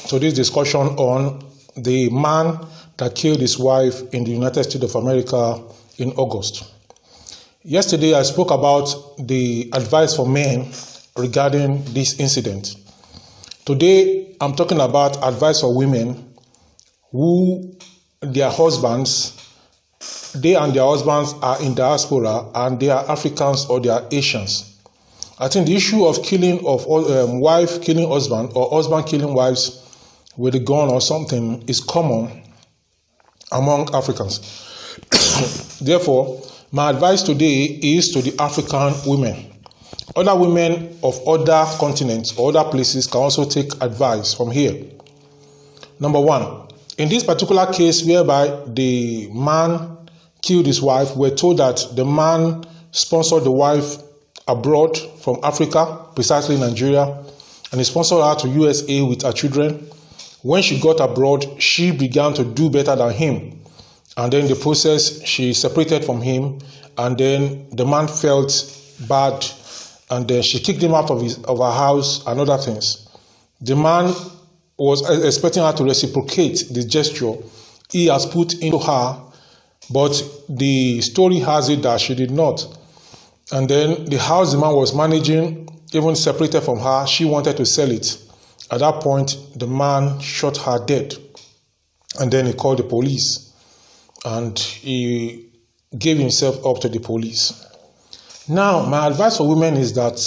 To this discussion on the man that killed his wife in the United States of America in August. Yesterday, I spoke about the advice for men regarding this incident. Today, I'm talking about advice for women who their husbands, they and their husbands are in diaspora and they are Africans or they are Asians. I think the issue of killing of wife killing husband or husband killing wives with a gun or something is common among Africans. Therefore, my advice today is to the African women. Other women of other continents or other places can also take advice from here. Number one, in this particular case whereby the man killed his wife, we're told that the man sponsored the wife abroad from Africa, precisely Nigeria, and he sponsored her to USA with her children. When she got abroad, she began to do better than him. And then in the process, she separated from him, and then the man felt bad, and then she kicked him out of her house and other things. The man was expecting her to reciprocate the gesture he has put into her, but the story has it that she did not. And then the house the man was managing, even separated from her, she wanted to sell it. At that point, the man shot her dead. And then he called the police. And he gave himself up to the police. Now, my advice for women is that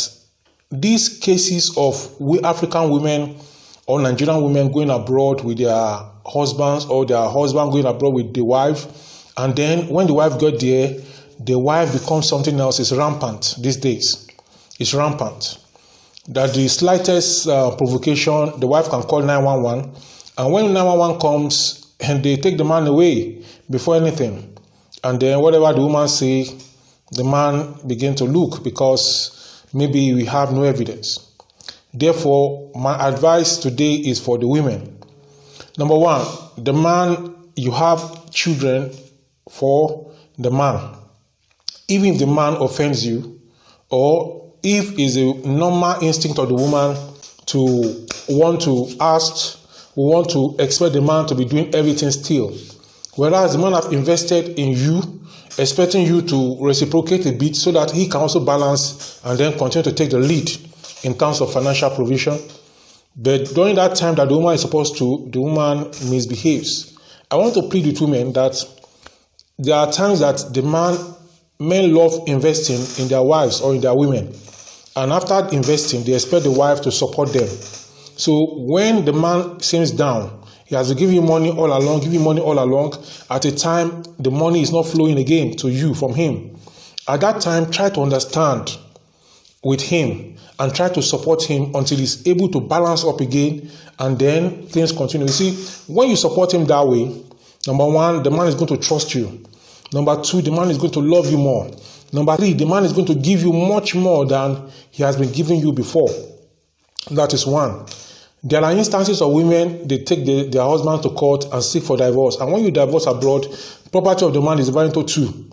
these cases of African women or Nigerian women going abroad with their husbands or their husband going abroad with the wife, and then when the wife got there, the wife becomes something else. Is rampant these days. It's rampant. That the slightest provocation, the wife can call 911. And when 911 comes, and they take the man away before anything. And then whatever the woman say, the man begin to look because maybe we have no evidence. Therefore, my advice today is for the women. Number one, the man, you have children for the man. Even if the man offends you, or if it's a normal instinct of the woman to want to expect the man to be doing everything still, whereas the man have invested in you, expecting you to reciprocate a bit so that he can also balance and then continue to take the lead in terms of financial provision. But during that time that the woman is supposed to, the woman misbehaves. I want to plead with women that there are times that men love investing in their wives or in their women. And after investing, they expect the wife to support them. So when the man seems down, he has to give you money all along. At a time, the money is not flowing again to you from him. At that time, try to understand with him and try to support him until he's able to balance up again, and then things continue. You see, when you support him that way, number one, the man is going to trust you. Number two, the man is going to love you more. Number three, the man is going to give you much more than he has been giving you before. That is one. There are instances of women, they take their husband to court and seek for divorce. And when you divorce abroad, property of the man is divided into two.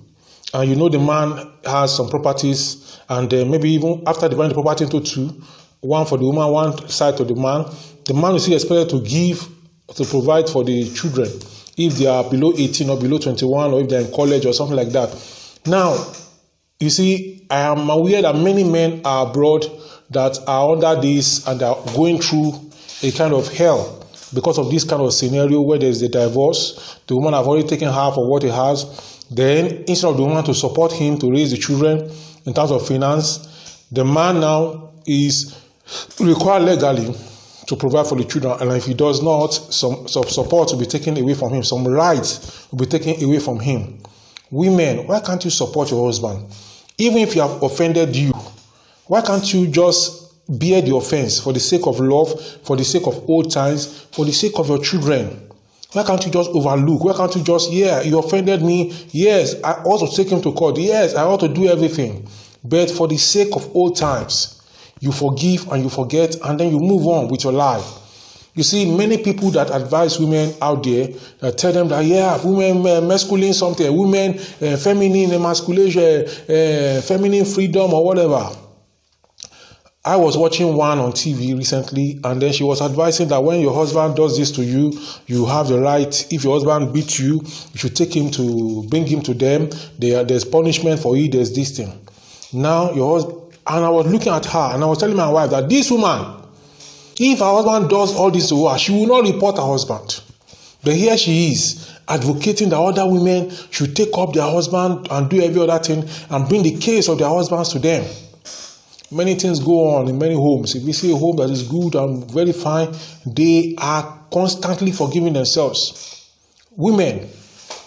And you know the man has some properties, and maybe even after dividing the property into two, one for the woman, one side to the man is still expected to provide for the children if they are below 18 or below 21, or if they're in college or something like that. Now, you see, I am aware that many men are abroad that are under this and are going through a kind of hell because of this kind of scenario where there's a divorce. The woman have already taken half of what he has. Then, instead of the woman to support him to raise the children in terms of finance, the man now is required legally to provide for the children, and if he does not, some support will be taken away from him, some rights will be taken away from him. Women, why can't you support your husband? Even if you have offended you, why can't you just bear the offense for the sake of love, for the sake of old times, for the sake of your children? Why can't you just overlook? Why can't you just, you offended me. Yes, I ought to take him to court. Yes, I ought to do everything. But for the sake of old times, you forgive and you forget, and then you move on with your life. You see, many people that advise women out there that tell them that, women masculine something, women feminine emasculation, feminine freedom or whatever. I was watching one on TV recently, and then she was advising that when your husband does this to you, you have the right. If your husband beats you, you should bring him to them. There's punishment for it. There's this thing. Now your husband, and I was looking at her, and I was telling my wife that this woman, if her husband does all this to her, she will not report her husband. But here she is, advocating that other women should take up their husband and do every other thing and bring the case of their husbands to them. Many things go on in many homes. If you see a home that is good and very fine, they are constantly forgiving themselves. Women,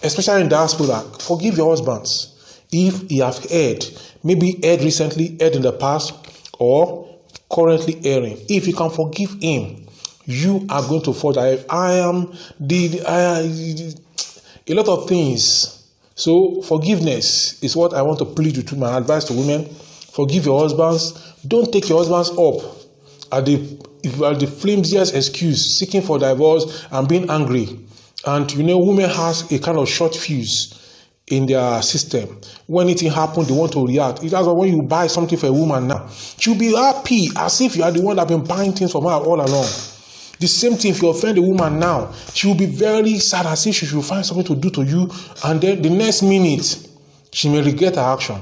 especially in diaspora, forgive your husbands. If he have erred, maybe erred recently, erred in the past, or currently erring. If you can forgive him, you are going to fall. A lot of things. So forgiveness is what I want to plead with my advice to women. Forgive your husbands. Don't take your husbands up at the flimsiest excuse, seeking for divorce and being angry. And women has a kind of short fuse in their system. When anything happens, they want to react. That's why when you buy something for a woman now, she'll be happy as if you are the one that been buying things from her all along. The same thing, if you offend a woman now, she will be very sad as if she should find something to do to you, and then the next minute, she may regret her action.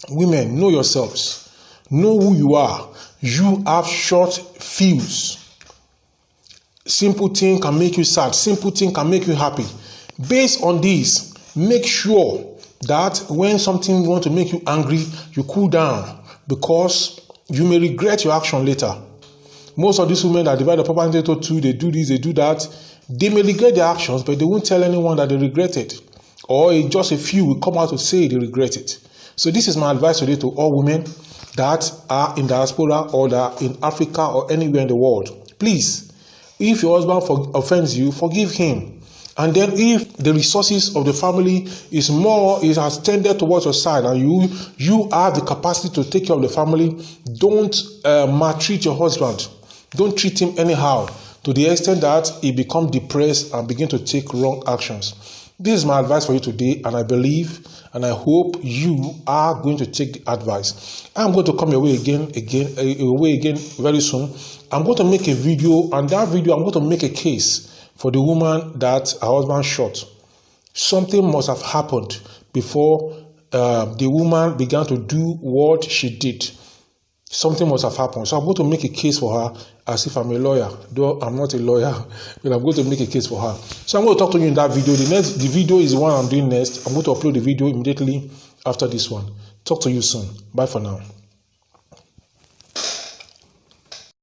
Women, know yourselves. Know who you are. You have short fuse. Simple thing can make you sad. Simple thing can make you happy. Based on this, make sure that when something wants to make you angry, you cool down, because you may regret your action later. Most of these women that divide the property into two, they do this, they do that. They may regret their actions, but they won't tell anyone that they regret it. Or just a few will come out to say they regret it. So this is my advice today to all women that are in diaspora or that are in Africa or anywhere in the world. Please, if your husband offends you, forgive him. And then if the resources of the family has tended towards your side, and you have the capacity to take care of the family, don't maltreat your husband. Don't treat him anyhow to the extent that he becomes depressed and begin to take wrong actions. This is my advice for you today, and I believe and I hope you are going to take the advice. I'm going to come your way again very soon. I'm going to make a video, and that video I'm going to make a case for the woman that her husband shot. Something must have happened before the woman began to do what she did. Something must have happened. So I'm going to make a case for her as if I'm a lawyer. Though I'm not a lawyer, but I'm going to make a case for her. So I'm going to talk to you in that video. The video is the one I'm doing next. I'm going to upload the video immediately after this one. Talk to you soon. Bye for now.